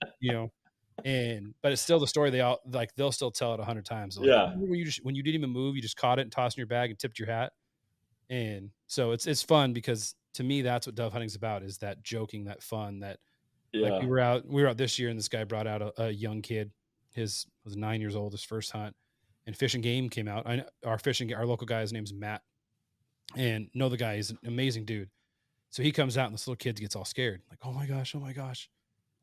but it's still the story they'll still tell it 100 times. They're like, Yeah. remember when you didn't even move, you just caught it and tossed in your bag and tipped your hat. And so it's fun because to me, that's what dove hunting's about, is that joking, that fun, that like Yeah. we were out this year and this guy brought out a young kid. His was 9 years old, his first hunt, and Fish and Game came out. Our local guy's name's Matt, and know the guy. He's an amazing dude. So he comes out and this little kid gets all scared. Like, oh my gosh, oh my gosh.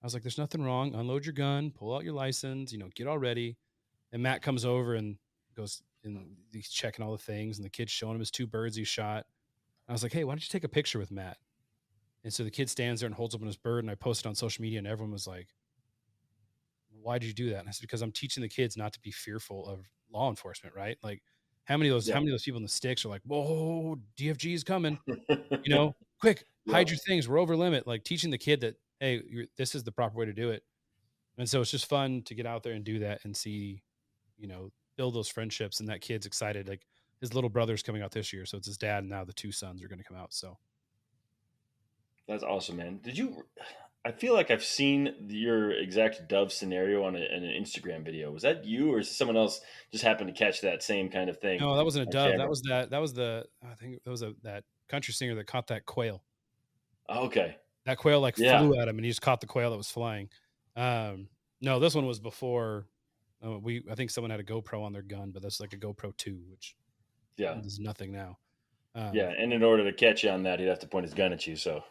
I was like, there's nothing wrong. Unload your gun, pull out your license, get all ready. And Matt comes over and goes, and he's checking all the things, and the kid's showing him his 2 birds he shot. I was like, hey, why don't you take a picture with Matt? And so the kid stands there and holds up on his bird, and I posted on social media, and everyone was like, why did you do that? And I said, because I'm teaching the kids not to be fearful of law enforcement, right? Like, how many of those people in the sticks are like, whoa, DFG is coming, quick, hide your things. We're over limit. Like teaching the kid that, hey, this is the proper way to do it. And so it's just fun to get out there and do that and see, build those friendships, and that kid's excited. Like his little brother's coming out this year, so it's his dad and now the two sons are going to come out. So That's awesome, man. Did you? I feel like I've seen your exact dove scenario on in an Instagram video. Was that you, or is someone else just happened to catch that same kind of thing no, that wasn't a on dove. camera? That was the I think that was that country singer that caught that quail. Oh, okay. That quail like Yeah. flew at him, and he just caught the quail that was flying. No, this one was before. I think someone had a GoPro on their gun, but that's like a GoPro 2, which Yeah. is nothing now. Yeah. And in order to catch you on that, he'd have to point his gun at you. So.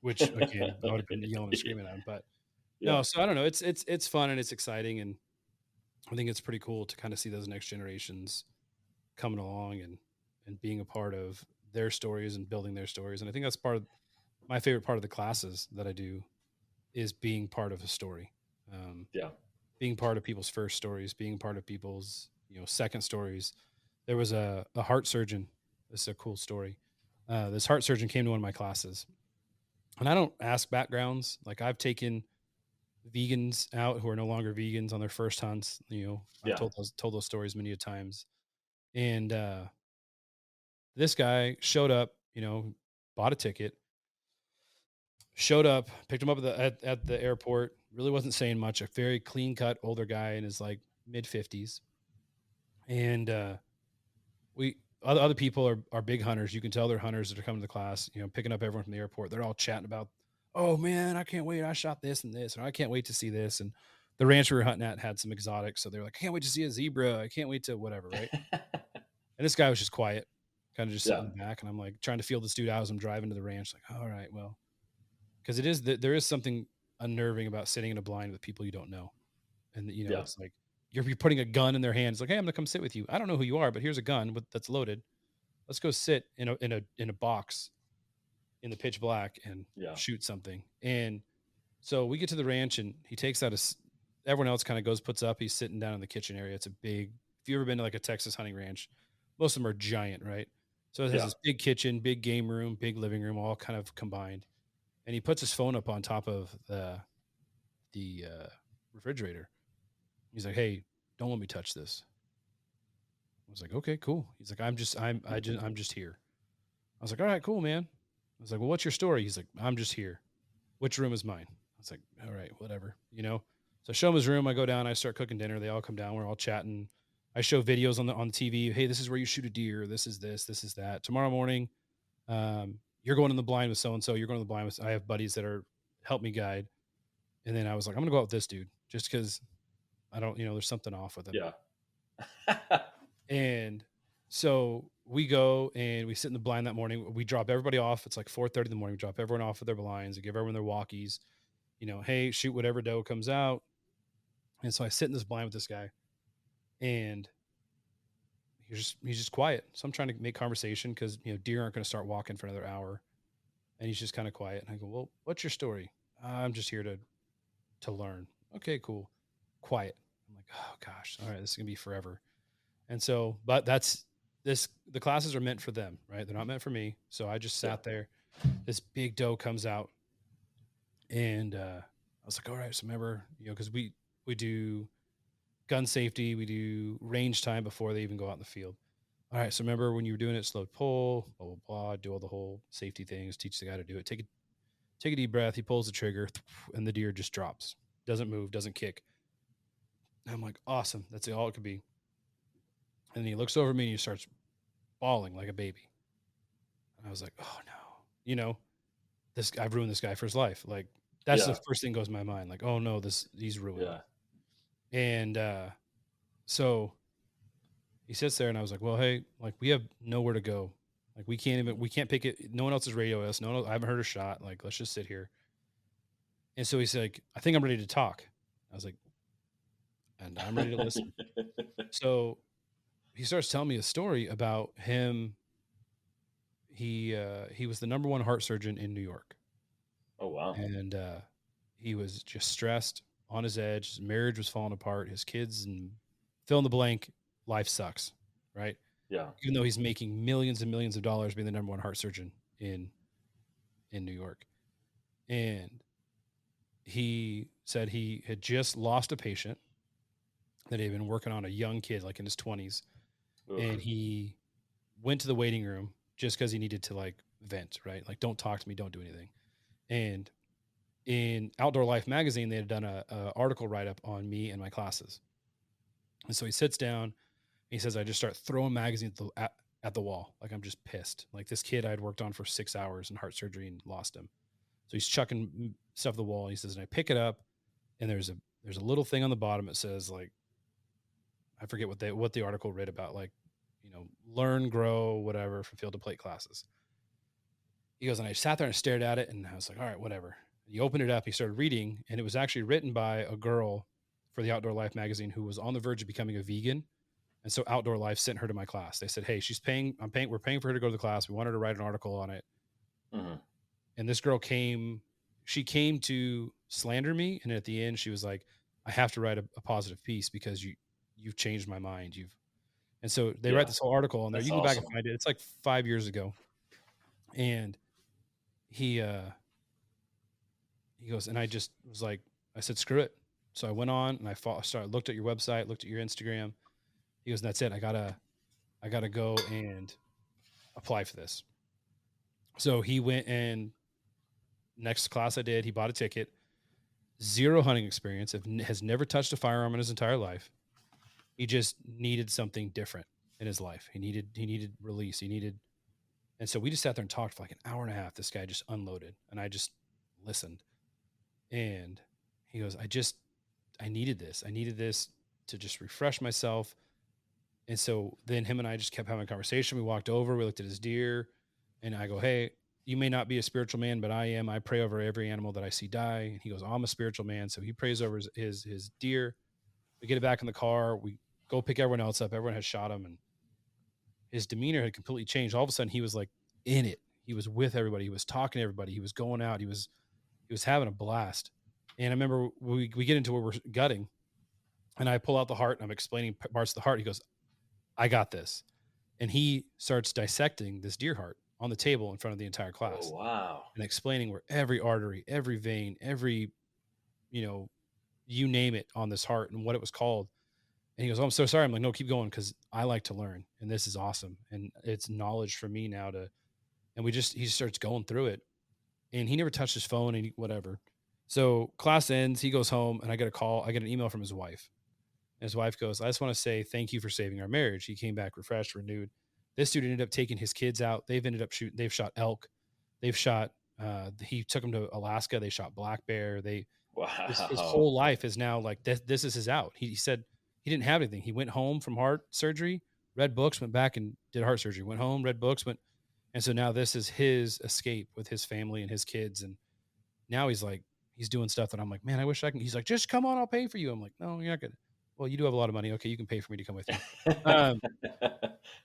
Which again, I would have been yelling and screaming at him. But Yeah. no, so I don't know. It's fun and it's exciting, and I think it's pretty cool to kind of see those next generations coming along and being a part of their stories and building their stories. And I think that's part of my favorite part of the classes that I do is being part of a story, Yeah. being part of people's first stories, being part of people's second stories. There was a heart surgeon. This is a cool story. This heart surgeon came to one of my classes, and I don't ask backgrounds. Like I've taken vegans out who are no longer vegans on their first hunts. I've Yeah. told those stories many a times. And this guy showed up, bought a ticket, showed up, picked him up at the airport. Really wasn't saying much. A very clean cut older guy in his like mid 50s. And we other people are big hunters. You can tell they're hunters that are coming to the class, picking up everyone from the airport. They're all chatting about, oh man, I can't wait. I shot this and this, or I can't wait to see this. And the ranch we were hunting at had some exotics. So they're like, I can't wait to see a zebra. I can't wait to whatever. Right. And this guy was just quiet, kind of just sitting Yeah. in the back. And I'm like trying to feel this dude out as I'm driving to the ranch. Like, all right, well, because there is something unnerving about sitting in a blind with people you don't know. And Yeah. it's like you're putting a gun in their hands. Like, hey, I'm gonna come sit with you. I don't know who you are, but here's a gun that's loaded. Let's go sit in a box in the pitch black and Yeah. shoot something. And so we get to the ranch, and he takes out everyone else kind of goes, puts up. He's sitting down in the kitchen area. It's a big. If you've ever been to like a Texas hunting ranch, most of them are giant, right? So it has Yeah. this big kitchen, big game room, big living room, all kind of combined. And he puts his phone up on top of the refrigerator. He's like, "Hey, don't let me touch this." I was like, "Okay, cool." He's like, I'm just here." I was like, "All right, cool, man." I was like, "Well, what's your story?" He's like, "I'm just here. Which room is mine?" I was like, "All right, whatever." So I show him his room. I go down. I start cooking dinner. They all come down. We're all chatting. I show videos on the TV. Hey, this is where you shoot a deer. This is this. This is that. Tomorrow morning, you're going in the blind with so and so. You're going to the blind with. I have buddies that are help me guide. And then I was like, I'm gonna go out with this dude just because I don't, there's something off with him. Yeah. And so we go and we sit in the blind that morning. We drop everybody off. It's like 4:30 in the morning. We drop everyone off with their blinds. We give everyone their walkies. Hey, shoot whatever doe comes out. And so I sit in this blind with this guy, and he's just quiet. So I'm trying to make conversation because deer aren't going to start walking for another hour, and he's just kind of quiet. And I go, "Well, what's your story?" "I'm just here to learn." "Okay, cool." Quiet. I'm like, "Oh gosh, all right, this is gonna be forever." And so, but the classes are meant for them, right? They're not meant for me. So I just Yeah. sat there. This big doe comes out, and I was like, all right, so remember, because we do gun safety, we do range time before they even go out in the field. All right, so remember when you were doing it, slow pull, blah blah blah, do all the whole safety things, teach the guy to do it. Take a deep breath. He pulls the trigger, and the deer just drops, doesn't move, doesn't kick. And I'm like, awesome, that's all it could be. And then he looks over at me and he starts bawling like a baby. And I was like, oh no, I've ruined this guy for his life. Like that's the Yeah. first thing goes in my mind. Like, oh no, he's ruined. Yeah. And so he sits there, and I was like, well, hey, like we have nowhere to go. Like we can't pick it. No one else is radio us. No one, I haven't heard a shot. Like let's just sit here. And so he's like, I think I'm ready to talk. I was like, and I'm ready to listen. So he starts telling me a story about him. He was the number one heart surgeon in New York. Oh wow. And he was just stressed, on his edge. His marriage was falling apart. His kids, and fill in the blank. Life sucks, right? Yeah. Even though he's making millions and millions of dollars being the number one heart surgeon in New York. And he said he had just lost a patient. that he had been working on a young kid, like in his 20s. Oof. And he went to the waiting room just because he needed to like vent, right? Like, don't talk to me, don't do anything. And in Outdoor Life magazine, they had done a article write up on me and my classes. And so he sits down and he says, I just start throwing magazines at the wall. Like, I'm just pissed. Like, this kid I'd worked on for 6 hours in heart surgery and lost him. So he's chucking stuff at the wall. And he says, and I pick it up, and there's a little thing on the bottom that says, like, I forget what the article read about, like, learn, grow, whatever for field to plate classes. He goes, and I sat there and stared at it, and I was like, all right, whatever. And he opened it up, he started reading, and it was actually written by a girl for the Outdoor Life magazine who was on the verge of becoming a vegan. And so Outdoor Life sent her to my class. They said, hey, we're paying for her to go to the class. We want her to write an article on it. Mm-hmm. And this girl came to slander me. And at the end, she was like, I have to write a positive piece because you've changed my mind. And so they write this whole article on there. That's You can go back and awesome. find it. It's like 5 years ago. And he goes, and I just was like, I said, screw it. So I went on and I looked at your website, looked at your Instagram. He goes, that's it. I gotta go and apply for this. So he went, and next class I did, he bought a ticket, 0 hunting experience, has never touched a firearm in his entire life. He just needed something different in his life. He needed release. And so we just sat there and talked for like an hour and a half. This guy just unloaded, and I just listened. And he goes, I needed this. I needed this to just refresh myself. And so then him and I just kept having a conversation. We walked over, we looked at his deer, and I go, hey, you may not be a spiritual man, but I am. I pray over every animal that I see die. And he goes, I'm a spiritual man. So he prays over his deer. We get it back in the car. We go pick everyone else up. Everyone has shot him, and his demeanor had completely changed. All of a sudden, he was like in it. He was with everybody. He was talking to everybody. He was going out. He was having a blast. And I remember we get into where we're gutting, and I pull out the heart, and I'm explaining parts of the heart. He goes, I got this. And he starts dissecting this deer heart on the table in front of the entire class. Oh, wow. And explaining where every artery, every vein, every, you name it on this heart and what it was called. And he goes, oh, I'm so sorry. I'm like, no, keep going, because I like to learn. And this is awesome. And it's knowledge for me now and he starts going through it. And he never touched his phone and whatever. So class ends, he goes home, and I get an email from his wife. And his wife goes, I just want to say thank you for saving our marriage. He came back refreshed, renewed. This dude ended up taking his kids out. They've shot elk. He took them to Alaska. They shot black bear. Wow. His whole life is now like, this is his out. He said he didn't have anything. He went home from heart surgery, read books, went back and did heart surgery, went home, read books, and so now this is his escape with his family and his kids. And now he's doing stuff that I'm like, man, I wish I can. He's like, just come on, I'll pay for you. I'm like, no, you're not gonna. Well, you do have a lot of money. Okay, you can pay for me to come with you.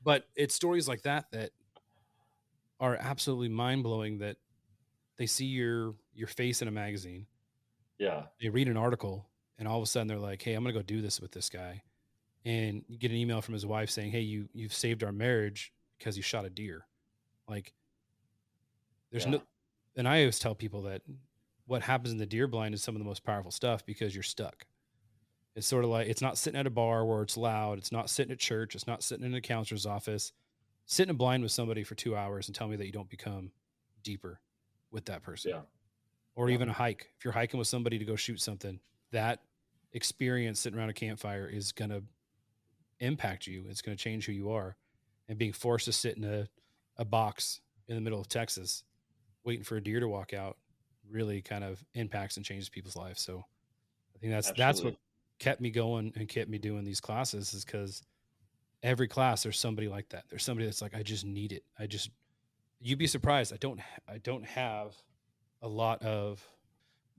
But it's stories like that are absolutely mind blowing. That they see your face in a magazine. Yeah. They read an article, and all of a sudden they're like, hey, I'm gonna go do this with this guy. And you get an email from his wife saying, hey, you've saved our marriage because you shot a deer. Like, there's no. And I always tell people that what happens in the deer blind is some of the most powerful stuff, because you're stuck. It's sort of like, it's not sitting at a bar where it's loud. It's not sitting at church. It's not sitting in a counselor's office. Sit in a blind with somebody for 2 hours and tell me that you don't become deeper with that person. Yeah. Or even a hike. If you're hiking with somebody to go shoot something, that experience sitting around a campfire is going to impact you. It's going to change who you are. And being forced to sit in a box in the middle of Texas waiting for a deer to walk out really kind of impacts and changes people's lives. So I think that's what kept me going and kept me doing these classes, is because every class there's somebody like that. There's somebody that's like, I just need it. You'd be surprised. I don't have a lot of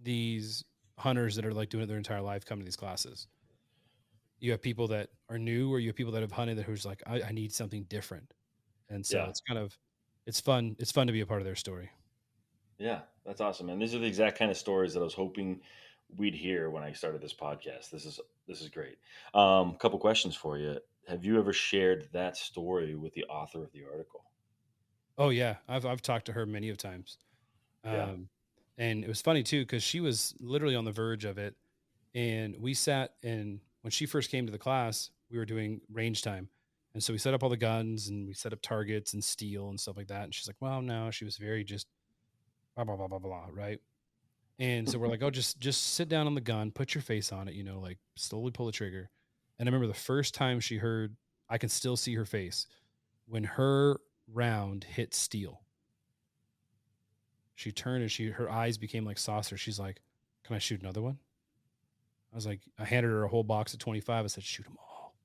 these hunters that are like doing it their entire life come to these classes. You have people that are new, or you have people that have hunted that who's like, I need something different. And so it's fun. It's fun to be a part of their story. Yeah, that's awesome. And these are the exact kind of stories that I was hoping we'd hear when I started this podcast. This is great. Couple questions for you. Have you ever shared that story with the author of the article? Oh yeah, I've talked to her many of times. And it was funny too, because she was literally on the verge of it, and we sat and when she first came to the class, we were doing range time. And so we set up all the guns and we set up targets and steel and stuff like that. And she's like, well, no, she was very just blah, blah, blah, blah, blah. Right. And so we're like, oh, just sit down on the gun, put your face on it, like slowly pull the trigger. And I remember the first time she heard, I can still see her face when her round hit steel. She turned and her eyes became like saucers. She's like, can I shoot another one? I was like, I handed her a whole box of 25. I said, shoot them all,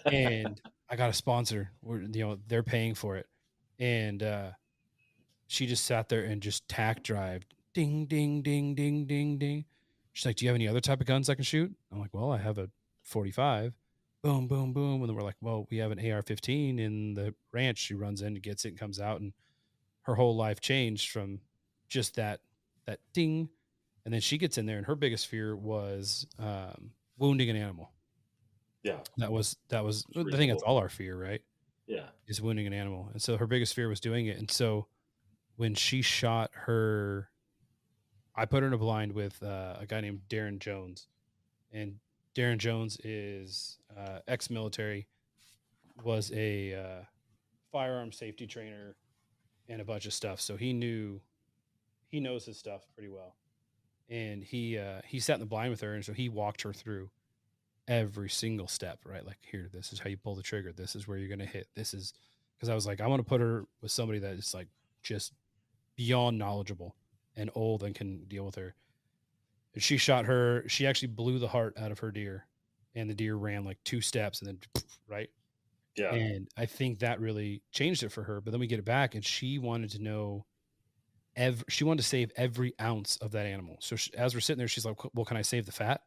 and I got a sponsor. They're paying for it. And she just sat there and just tack drived. Ding, ding, ding, ding, ding, ding. She's like, do you have any other type of guns I can shoot? I'm like, well, I have a 45. Boom, boom, boom. And then we're like, well, we have an AR-15 in the ranch. She runs in and gets it and comes out, and her whole life changed from just that ding. And then she gets in there, and her biggest fear was wounding an animal. Yeah. That was I think that's all our fear, right? Yeah. Is wounding an animal. And so her biggest fear was doing it. And so when she shot her, I put her in a blind with a guy named Darren Jones. And Darren Jones is ex-military, was a firearm safety trainer and a bunch of stuff. So he knows his stuff pretty well. And he sat in the blind with her, and so he walked her through every single step, right? Like, here, this is how you pull the trigger. This is where you're going to hit. This is, because I was like, I want to put her with somebody that is like just beyond knowledgeable and old and can deal with her. And she shot her. She actually blew the heart out of her deer, and the deer ran like 2 steps and then right. Yeah. And I think that really changed it for her. But then we get it back, and she wanted to know she wanted to save every ounce of that animal. So as we're sitting there, she's like, well, can I save the fat?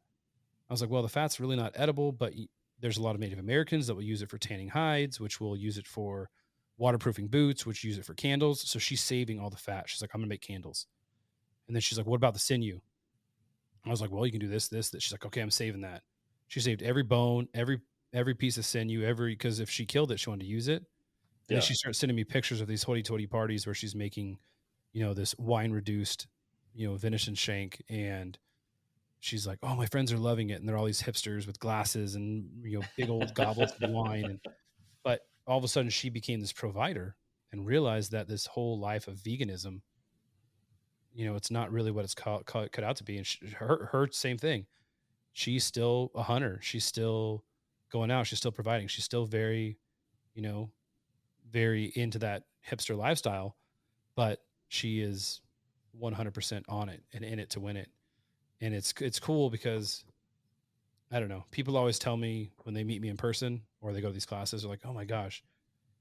I was like, well, the fat's really not edible, but there's a lot of Native Americans that will use it for tanning hides, which will use it for waterproofing boots, which use it for candles. So she's saving all the fat. She's like, I'm going to make candles. And then she's like, what about the sinew? I was like, well, you can do this. She's like, okay, I'm saving that. She saved every bone, every piece of sinew, because if she killed it, she wanted to use it. And then she started sending me pictures of these hoity-toity parties where she's making, this wine reduced, venison shank. And she's like, oh, my friends are loving it. And they're all these hipsters with glasses and, big old goblets of wine. But all of a sudden she became this provider and realized that this whole life of veganism, it's not really what it's cut out to be. And her same thing. She's still a hunter. She's still going out. She's still providing. She's still very, very into that hipster lifestyle, but she is 100% on it and in it to win it. And it's cool because, I don't know, people always tell me when they meet me in person or they go to these classes, they're like, oh my gosh,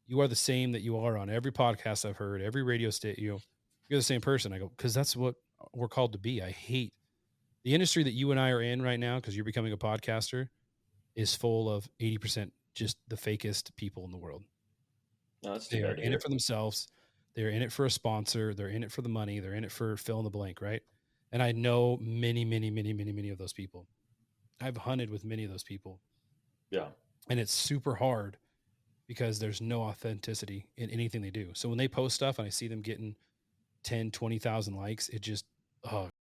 you are the same that you are on every podcast I've heard, every radio station, you're the same person. I go, because that's what we're called to be. I hate the industry that you and I are in right now, because you're becoming a podcaster, is full of 80% just the fakest people in the world. No, that's they are in it for themselves. They're in it for a sponsor. They're in it for the money. They're in it for fill in the blank, right? And I know many, many, many, many, many of those people. I've hunted with many of those people. Yeah. And it's super hard because there's no authenticity in anything they do. So when they post stuff and I see them getting 10, 20,000 likes, it just, oh